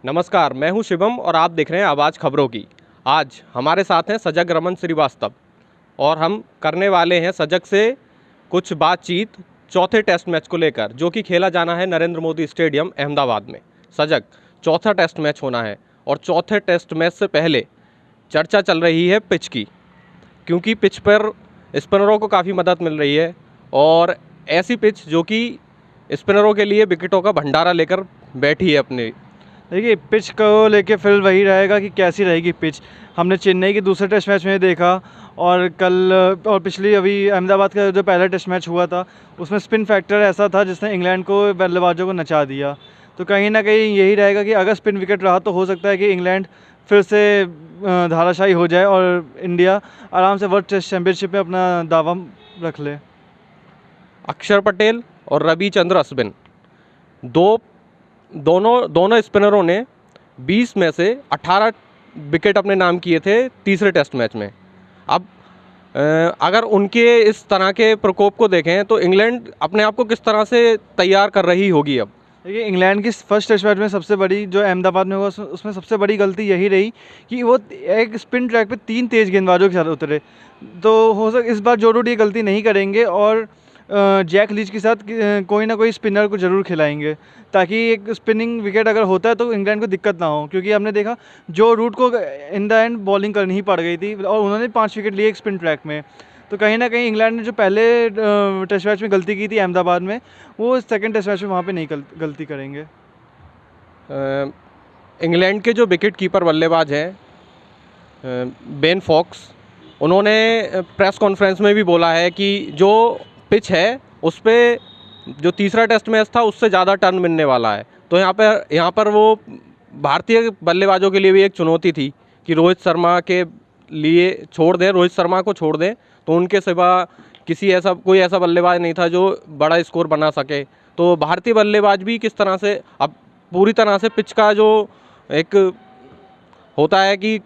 नमस्कार, मैं हूं शिवम और आप देख रहे हैं आवाज़ खबरों की। आज हमारे साथ हैं सजग रमन श्रीवास्तव और हम करने वाले हैं सजग से कुछ बातचीत चौथे टेस्ट मैच को लेकर, जो कि खेला जाना है नरेंद्र मोदी स्टेडियम अहमदाबाद में। सजग, चौथा टेस्ट मैच होना है और चौथे टेस्ट मैच से पहले चर्चा चल रही है पिच की, क्योंकि पिच पर स्पिनरों को काफ़ी मदद मिल रही है और ऐसी पिच जो कि स्पिनरों के लिए विकेटों का भंडारा लेकर बैठी है अपने। देखिए, पिच को लेके फिर वही रहेगा कि कैसी रहेगी पिच। हमने चेन्नई के दूसरे टेस्ट मैच में देखा और कल और पिछली अभी अहमदाबाद का जो पहला टेस्ट मैच हुआ था उसमें स्पिन फैक्टर ऐसा था जिसने इंग्लैंड को बल्लेबाजों को नचा दिया। तो कहीं ना कहीं यही रहेगा कि अगर स्पिन विकेट रहा तो हो सकता है कि इंग्लैंड फिर से धाराशायी हो जाए और इंडिया आराम से वर्ल्ड टेस्ट चैम्पियनशिप में अपना दावा रख ले। अक्षर पटेल और रविचंद्र अश्विन दोनों स्पिनरों ने 20 में से 18 विकेट अपने नाम किए थे तीसरे टेस्ट मैच में। अब अगर उनके इस तरह के प्रकोप को देखें तो इंग्लैंड अपने आप को किस तरह से तैयार कर रही होगी। अब देखिए, इंग्लैंड की फर्स्ट टेस्ट मैच में सबसे बड़ी जो अहमदाबाद में हुआ उसमें सबसे बड़ी गलती यही रही कि वो एक स्पिन ट्रैक पे 3 तेज़ गेंदबाजों के साथ उतरे। तो हो सक इस बार जो रूट ये गलती नहीं करेंगे और जैक लीच के साथ कोई ना कोई स्पिनर को ज़रूर खिलाएंगे, ताकि एक स्पिनिंग विकेट अगर होता है तो इंग्लैंड को दिक्कत ना हो। क्योंकि हमने देखा जो रूट को इन द एंड बॉलिंग करनी ही पड़ गई थी और उन्होंने 5 विकेट लिए एक स्पिन ट्रैक में। तो कहीं ना कहीं इंग्लैंड ने जो पहले टेस्ट मैच में गलती की थी अहमदाबाद में, वो सेकंड टेस्ट मैच में वहाँ पे नहीं गलती करेंगे। इंग्लैंड के जो विकेट कीपर बल्लेबाज हैं बेन फॉक्स, उन्होंने प्रेस कॉन्फ्रेंस में भी बोला है कि जो पिच है उस पर जो तीसरा टेस्ट मैच था उससे ज़्यादा टर्न मिलने वाला है। तो यहाँ पर वो भारतीय बल्लेबाजों के लिए भी एक चुनौती थी कि रोहित शर्मा के लिए छोड़ दें, रोहित शर्मा को छोड़ दें, तो उनके सिवा कोई ऐसा बल्लेबाज नहीं था जो बड़ा स्कोर बना सके। तो भारतीय बल्लेबाज भी किस तरह से अब पूरी तरह से पिच का जो एक होता है कि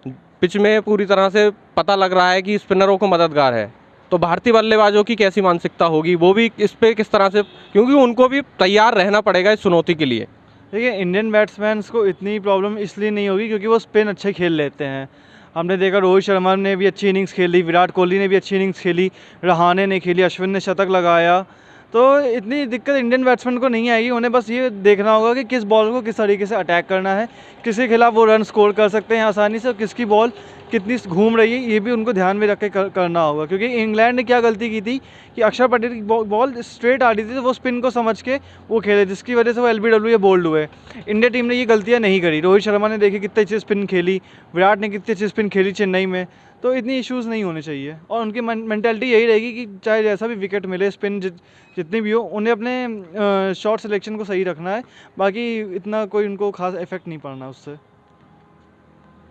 पिच में पूरी तरह से पता लग रहा है कि स्पिनरों को मददगार है, तो भारतीय बल्लेबाजों की कैसी मानसिकता होगी, वो भी इस पे किस तरह से, क्योंकि उनको भी तैयार रहना पड़ेगा इस चुनौती के लिए। देखिए, इंडियन बैट्समैन्स को इतनी प्रॉब्लम इसलिए नहीं होगी क्योंकि वो स्पिन अच्छे खेल लेते हैं। हमने देखा रोहित शर्मा ने भी अच्छी इनिंग्स खेली, विराट कोहली ने भी अच्छी इनिंग्स खेली, रहाणे ने खेली, अश्विन ने शतक लगाया। तो इतनी दिक्कत इंडियन बैट्समैन को नहीं आएगी। उन्हें बस ये देखना होगा कि किस बॉल को किस तरीके से अटैक करना है, किसके खिलाफ वो रन स्कोर कर सकते हैं आसानी से, और किसकी बॉल कितनी घूम रही है ये भी उनको ध्यान में रख के करना होगा। क्योंकि इंग्लैंड ने क्या गलती की थी कि अक्षर पटेल की बॉल स्ट्रेट आ रही थी तो वो स्पिन को समझ के वो खेले, जिसकी वजह से वो LBW या बोल्ड हुए। इंडिया टीम ने ये गलतियाँ नहीं करी। रोहित शर्मा ने देखी कितनी अच्छी स्पिन खेली, विराट ने कितनी अच्छी स्पिन खेली चेन्नई में। तो इतनी इश्यूज़ नहीं होने चाहिए और उनकी मेंटालिटी यही रहेगी कि चाहे जैसा भी विकेट मिले, स्पिन जितनी भी हो, उन्हें अपने शॉट सिलेक्शन को सही रखना है। बाकी इतना कोई उनको खास इफेक्ट नहीं पड़ना उससे।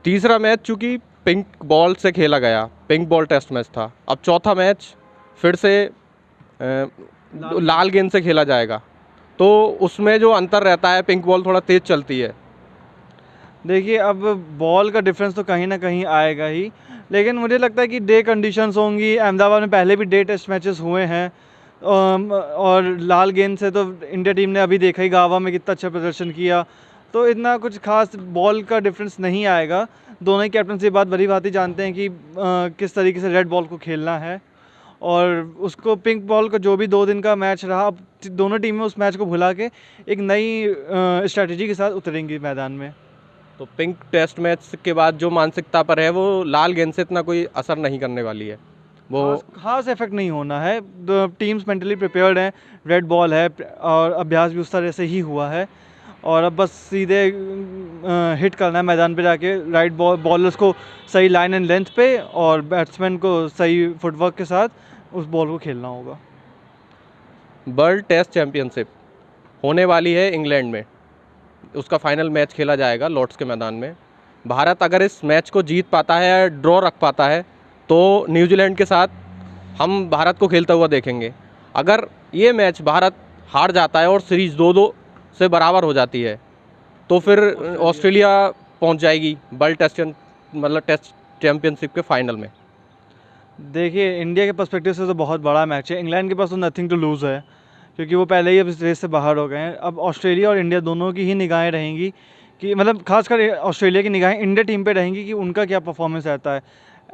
तीसरा मैच चूँकि पिंक बॉल से खेला गया, पिंक बॉल टेस्ट मैच था, अब चौथा मैच फिर से लाल गेंद से खेला जाएगा, तो उसमें जो अंतर रहता है, पिंक बॉल थोड़ा तेज़ चलती है। देखिए, अब बॉल का डिफरेंस तो कहीं ना कहीं आएगा ही, लेकिन मुझे लगता है कि डे कंडीशंस होंगी। अहमदाबाद में पहले भी डे टेस्ट मैचेस हुए हैं और लाल गेंद से तो इंडिया टीम ने अभी देखा ही गावा में कितना अच्छा प्रदर्शन किया। तो इतना कुछ खास बॉल का डिफरेंस नहीं आएगा। दोनों ही कैप्टन ये बात भली भांति जानते हैं कि किस तरीके से रेड बॉल को खेलना है, और उसको पिंक बॉल का जो भी 2 दिन का मैच रहा, अब दोनों टीमें उस मैच को भुला के एक नई स्ट्रैटेजी के साथ उतरेंगी मैदान में। तो पिंक टेस्ट मैच के बाद जो मानसिकता पर है वो लाल गेंद से इतना कोई असर नहीं करने वाली है, वो खास इफेक्ट नहीं होना है। टीम्स मेंटली प्रिपेयर्ड हैं, रेड बॉल है और अभ्यास भी उस तरह से ही हुआ है, और अब बस सीधे हिट करना है मैदान पे जाके, राइट बॉलर्स को सही लाइन एंड लेंथ पे और बैट्समैन को सही फुटवर्क के साथ उस बॉल को खेलना होगा। वर्ल्ड टेस्ट चैंपियनशिप होने वाली है इंग्लैंड में, उसका फाइनल मैच खेला जाएगा लॉर्ड्स के मैदान में। भारत अगर इस मैच को जीत पाता है या ड्रॉ रख पाता है तो न्यूजीलैंड के साथ हम भारत को खेलता हुआ देखेंगे। अगर ये मैच भारत हार जाता है और सीरीज़ 2-2 से बराबर हो जाती है तो फिर ऑस्ट्रेलिया पहुंच जाएगी वर्ल्ड टेस्ट चैंपियनशिप के फाइनल में। देखिए, इंडिया के पर्सपेक्टिव से तो बहुत बड़ा मैच है। इंग्लैंड के पास तो नथिंग टू लूज़ है क्योंकि वो पहले ही अब इस रेस से बाहर हो गए हैं। अब ऑस्ट्रेलिया और इंडिया दोनों की ही निगाहें रहेंगी कि मतलब खासकर ऑस्ट्रेलिया की निगाहें इंडिया टीम पे रहेंगी कि उनका क्या परफॉर्मेंस रहता है।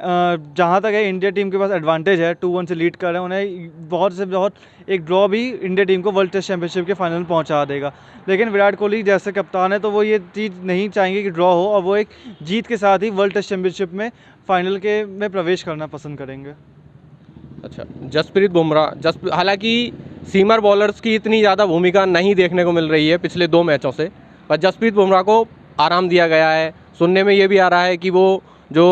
जहाँ तक है इंडिया टीम के पास एडवांटेज है, 2-1 से लीड कर रहे हैं, उन्हें बहुत से बहुत एक ड्रॉ भी इंडिया टीम को वर्ल्ड टेस्ट चैंपियनशिप के फाइनल में पहुँचा देगा। लेकिन विराट कोहली जैसे कप्तान है तो वो ये चीज़ नहीं चाहेंगे कि ड्रॉ हो, और वो एक जीत के साथ ही वर्ल्ड टेस्ट चैंपियनशिप में फाइनल के में प्रवेश करना पसंद करेंगे। अच्छा, जसप्रीत बुमराह हालांकि सीमर बॉलर्स की इतनी ज़्यादा भूमिका नहीं देखने को मिल रही है पिछले 2 मैचों से, पर जसप्रीत बुमराह को आराम दिया गया है। सुनने में ये भी आ रहा है कि वो जो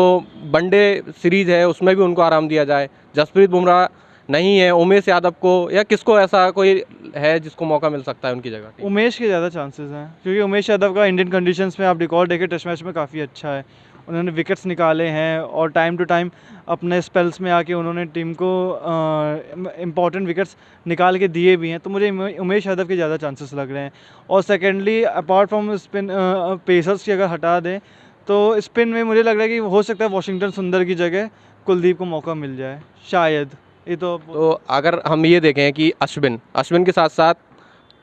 वनडे सीरीज़ है उसमें भी उनको आराम दिया जाए। जसप्रीत बुमराह नहीं है, उमेश यादव को या किसको ऐसा कोई है जिसको मौका मिल सकता है उनकी जगह? उमेश के ज़्यादा चांसेस हैं, क्योंकि उमेश यादव का इंडियन कंडीशंस में आप रिकॉर्ड देखें टेस्ट मैच में काफ़ी अच्छा है। उन्होंने विकेट्स निकाले हैं और टाइम टू टाइम अपने स्पेल्स में आके उन्होंने टीम को इम्पॉर्टेंट विकेट्स निकाल के दिए भी हैं। तो मुझे उमेश यादव के ज़्यादा चांसेस लग रहे हैं। और secondly apart from spin, pacers की अगर हटा दें तो स्पिन में मुझे लग रहा है कि हो सकता है वॉशिंगटन सुंदर की जगह कुलदीप को मौका मिल जाए शायद। ये तो अगर हम ये देखें कि अश्विन के साथ साथ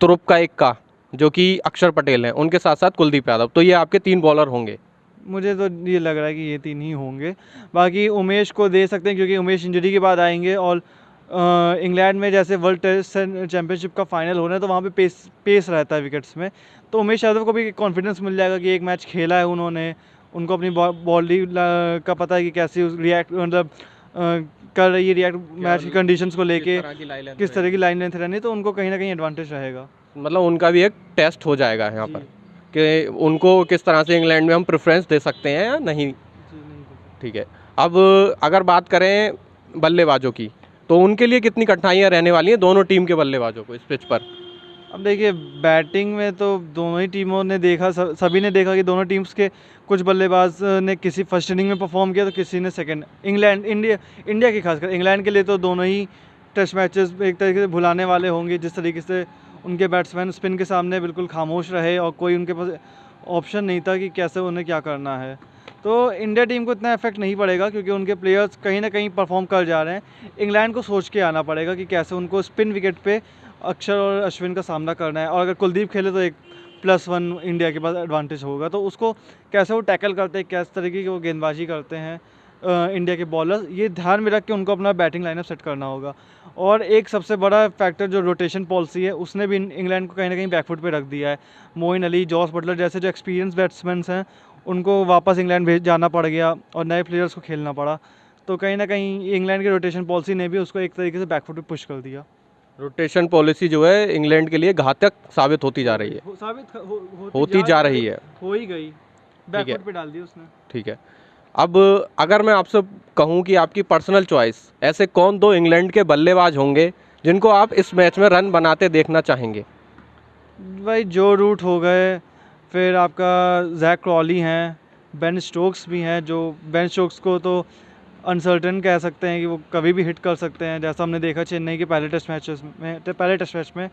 तुरुप का जो कि अक्षर पटेल हैं, उनके साथ साथ कुलदीप यादव, तो ये आपके 3 बॉलर होंगे। मुझे तो ये लग रहा है कि ये 3 ही होंगे। बाकी उमेश को दे सकते हैं क्योंकि उमेश इंजरी के बाद आएंगे, और इंग्लैंड में जैसे वर्ल्ड टेस्ट चैंपियनशिप का फाइनल होना है तो वहाँ पे पेस रहता है विकेट्स में। तो उमेश यादव को भी कॉन्फिडेंस मिल जाएगा कि एक मैच खेला है उन्होंने, उनको अपनी बॉडी का पता है कि कैसे रिएक्ट मतलब कर रही है रिएक्ट मैच की कंडीशंस को लेके, किस तरह की लाइन लेंथ रहनी है, तो उनको कहीं ना कहीं एडवांटेज रहेगा। मतलब उनका भी एक टेस्ट हो जाएगा यहाँ पर कि उनको किस तरह से इंग्लैंड में हम प्रेफरेंस दे सकते हैं या नहीं। ठीक है, अब अगर बात करें बल्लेबाजों की तो उनके लिए कितनी कठिनाइयाँ रहने वाली हैं दोनों टीम के बल्लेबाजों को इस पिच पर? अब देखिए बैटिंग में तो दोनों ही टीमों ने देखा, सभी ने देखा कि दोनों टीम्स के कुछ बल्लेबाज ने किसी फर्स्ट इनिंग में परफॉर्म किया तो किसी ने सेकंड। इंडिया की खासकर इंग्लैंड के लिए तो दोनों ही टेस्ट मैचेस एक तरीके से भुलाने वाले होंगे, जिस तरीके से उनके बैट्समैन स्पिन के सामने बिल्कुल खामोश रहे और कोई उनके पास ऑप्शन नहीं था कि कैसे उन्हें क्या करना है। तो इंडिया टीम को इतना इफेक्ट नहीं पड़ेगा क्योंकि उनके प्लेयर्स कहीं ना कहीं परफॉर्म कर जा रहे हैं। इंग्लैंड को सोच के आना पड़ेगा कि कैसे उनको स्पिन विकेट पे अक्षर और अश्विन का सामना करना है, और अगर कुलदीप खेले तो एक +1 इंडिया के पास एडवांटेज होगा। तो उसको कैसे वो टैकल करते हैं, किस तरीके की वो गेंदबाजी करते हैं इंडिया के बॉलर, ये ध्यान में रख के उनको अपना बैटिंग लाइनअप सेट करना होगा। और एक सबसे बड़ा फैक्टर जो रोटेशन पॉलिसी है उसने भी इंग्लैंड को कहीं ना कहीं बैकफुट पे रख दिया है। मोइन अली, जॉस बटलर जैसे जो एक्सपीरियंस बैट्समैन हैं उनको वापस इंग्लैंड भेज जाना पड़ गया और नए प्लेयर्स को खेलना पड़ा। तो कहीं ना कहीं इंग्लैंड की रोटेशन पॉलिसी ने भी उसको एक तरीके से बैकफुट पे पुश कर दिया। रोटेशन पॉलिसी जो है इंग्लैंड के लिए घातक साबित होती जा रही है, होती जा रही है, हो ही गई, बैकफुट पे डाल दी उसने। ठीक है, अब अगर मैं आपसे कहूं कि आपकी पर्सनल चॉइस, ऐसे कौन 2 इंग्लैंड के बल्लेबाज होंगे जिनको आप इस मैच में रन बनाते देखना चाहेंगे? भाई जो रूट हो गए, फिर आपका जैक क्रॉली हैं, बेन स्टोक्स भी हैं। जो बेन स्टोक्स को तो अनसर्टेन कह सकते हैं कि वो कभी भी हिट कर सकते हैं, जैसा हमने देखा चेन्नई के पहले टेस्ट मैच में।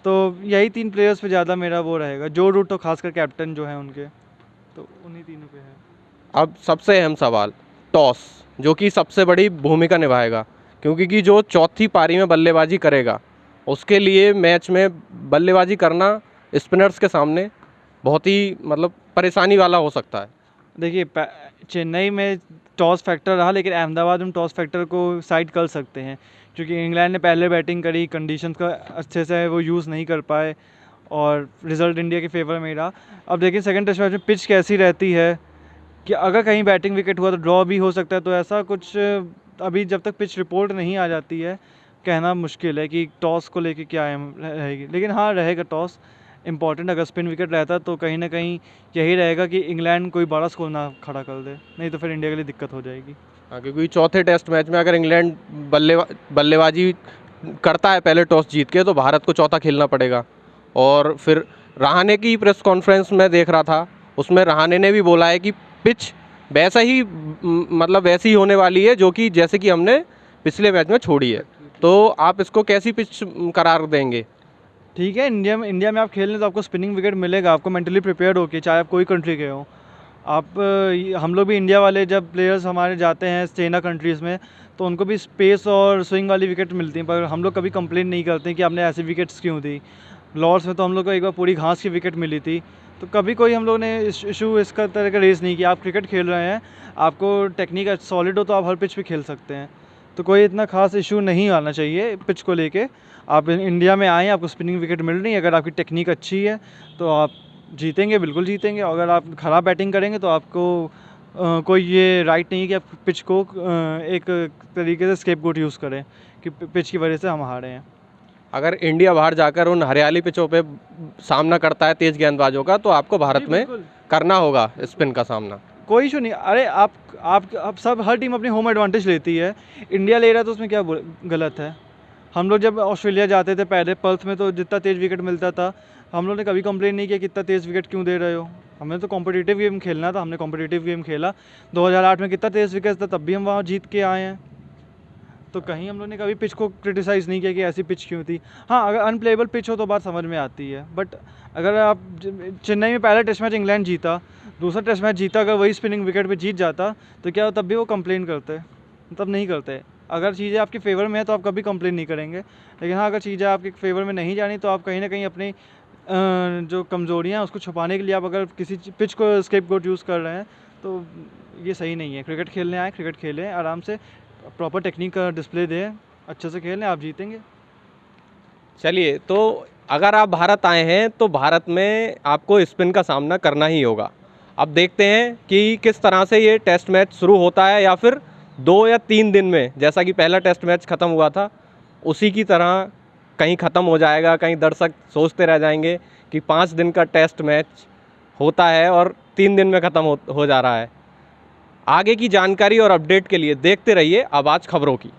तो यही 3 प्लेयर्स पे ज़्यादा मेरा वो रहेगा। जो रूट तो खासकर कैप्टन जो है उनके, तो उन्हीं तीनों पे है। अब सबसे अहम सवाल, टॉस, जो कि सबसे बड़ी भूमिका निभाएगा, क्योंकि जो चौथी पारी में बल्लेबाजी करेगा उसके लिए मैच में बल्लेबाजी करना स्पिनर्स के सामने बहुत ही मतलब परेशानी वाला हो सकता है। देखिए चेन्नई में टॉस फैक्टर रहा, लेकिन अहमदाबाद में टॉस फैक्टर को साइड कर सकते हैं क्योंकि इंग्लैंड ने पहले बैटिंग करी, कंडीशंस का अच्छे से वो यूज़ नहीं कर पाए और रिज़ल्ट इंडिया के फेवर में ही रहा। अब देखिए सेकंड टेस्ट मैच में पिच कैसी रहती है कि अगर कहीं बैटिंग विकेट हुआ तो ड्रॉ भी हो सकता है। तो ऐसा कुछ अभी जब तक पिच रिपोर्ट नहीं आ जाती है कहना मुश्किल है कि टॉस को लेके क्या रहेगी। लेकिन हाँ रहेगा टॉस इंपॉर्टेंट। अगर स्पिन विकेट रहता है तो कहीं ना कहीं यही रहेगा कि इंग्लैंड कोई बड़ा स्कोर ना खड़ा कर दे, नहीं तो फिर इंडिया के लिए दिक्कत हो जाएगी। हाँ, क्योंकि चौथे टेस्ट मैच में अगर इंग्लैंड बल्लेबाजी करता है पहले टॉस जीत के, तो भारत को चौथा खेलना पड़ेगा। और फिर रहाणे की प्रेस कॉन्फ्रेंस में देख रहा था, उसमें रहाणे ने भी बोला है कि पिच वैसा ही मतलब वैसी ही होने वाली है जो कि जैसे कि हमने पिछले मैच में छोड़ी है। तो आप इसको कैसी पिच करार देंगे? ठीक है, इंडिया में आप खेल रहे तो आपको स्पिनिंग विकेट मिलेगा, आपको मेंटली प्रिपेयर्ड होके, चाहे आप कोई कंट्री के हो। आप हम लोग भी इंडिया वाले जब प्लेयर्स हमारे जाते हैं चाइना कंट्रीज़ में तो उनको भी स्पेस और स्विंग वाली विकेट मिलती हैं, पर हम लोग कभी कंप्लेन नहीं करते कि आपने ऐसी विकेट्स क्यों दी। लॉर्ड्स में तो हम लोग को एक बार पूरी घास की विकेट मिली थी, तो कभी कोई हम लोग ने इशू इसका तरह का रेज़ नहीं किया। आप क्रिकेट खेल रहे हैं, आपको टेक्निक सॉलिड हो तो आप हर पिच पे खेल सकते हैं, तो कोई इतना खास इशू नहीं आना चाहिए पिच को लेके। आप इंडिया में आएँ, आपको स्पिनिंग विकेट मिल रही है, अगर आपकी टेक्निक अच्छी है तो आप जीतेंगे, बिल्कुल जीतेंगे। अगर आप ख़राब बैटिंग करेंगे तो आपको कोई ये राइट नहीं है कि आप पिच को एक तरीके से स्केपगोट यूज़ करें कि पिच की वजह से हम हारे हैं। अगर इंडिया बाहर जाकर उन हरियाली पिचों पे सामना करता है तेज़ गेंदबाजों का, तो आपको भारत में करना होगा स्पिन का सामना। कोई इशू नहीं। अरे आप सब, हर टीम अपनी होम एडवांटेज लेती है। इंडिया ले रहा है तो उसमें क्या गलत है। हम लोग जब ऑस्ट्रेलिया जाते थे पहले पर्थ में, तो जितना तेज़ विकेट मिलता था, हम लोग ने कभी कंप्लेन नहीं किया कि इतना तेज़ विकेट क्यों दे रहे हो। हमें तो कॉम्पिटिटिव गेम खेलना था, हमने कॉम्पिटिटिव गेम खेला। 2008 में कितना तेज़ विकेट था, तब भी हम वहाँ जीत के आए हैं। तो कहीं हम लोग ने कभी पिच को क्रिटिसाइज़ नहीं किया कि ऐसी पिच क्यों थी। हाँ, अगर अनप्लेएबल पिच हो तो बात समझ में आती है, बट अगर आप चेन्नई में पहला टेस्ट मैच इंग्लैंड जीता, दूसरा टेस्ट मैच जीता, अगर वही स्पिनिंग विकेट पे जीत जाता तो क्या तब भी वो कंप्लेन करते? तब नहीं करते। अगर चीज़ें आपके फेवर में है तो आप कभी कंप्लेन नहीं करेंगे। लेकिन हाँ, अगर चीज़ें आपके फेवर में नहीं जानी तो आप कहीं ना कहीं अपनी जो कमज़ोरियाँ हैं उसको छुपाने के लिए आप अगर किसी पिच को स्केपगोट यूज़ कर रहे हैं तो ये सही नहीं है। क्रिकेट खेलने आए, क्रिकेट खेलें आराम से, प्रॉपर टेक्निक का डिस्प्ले दें, अच्छे से खेलें, आप जीतेंगे। चलिए, तो अगर आप भारत आए हैं तो भारत में आपको स्पिन का सामना करना ही होगा। अब देखते हैं कि किस तरह से ये टेस्ट मैच शुरू होता है, या फिर 2 या 3 दिन में, जैसा कि पहला टेस्ट मैच ख़त्म हुआ था उसी की तरह कहीं ख़त्म हो जाएगा। कहीं दर्शक सोचते रह जाएंगे कि 5 दिन का टेस्ट मैच होता है और 3 दिन में ख़त्म हो जा रहा है। आगे की जानकारी और अपडेट के लिए देखते रहिए आवाज़ खबरों की।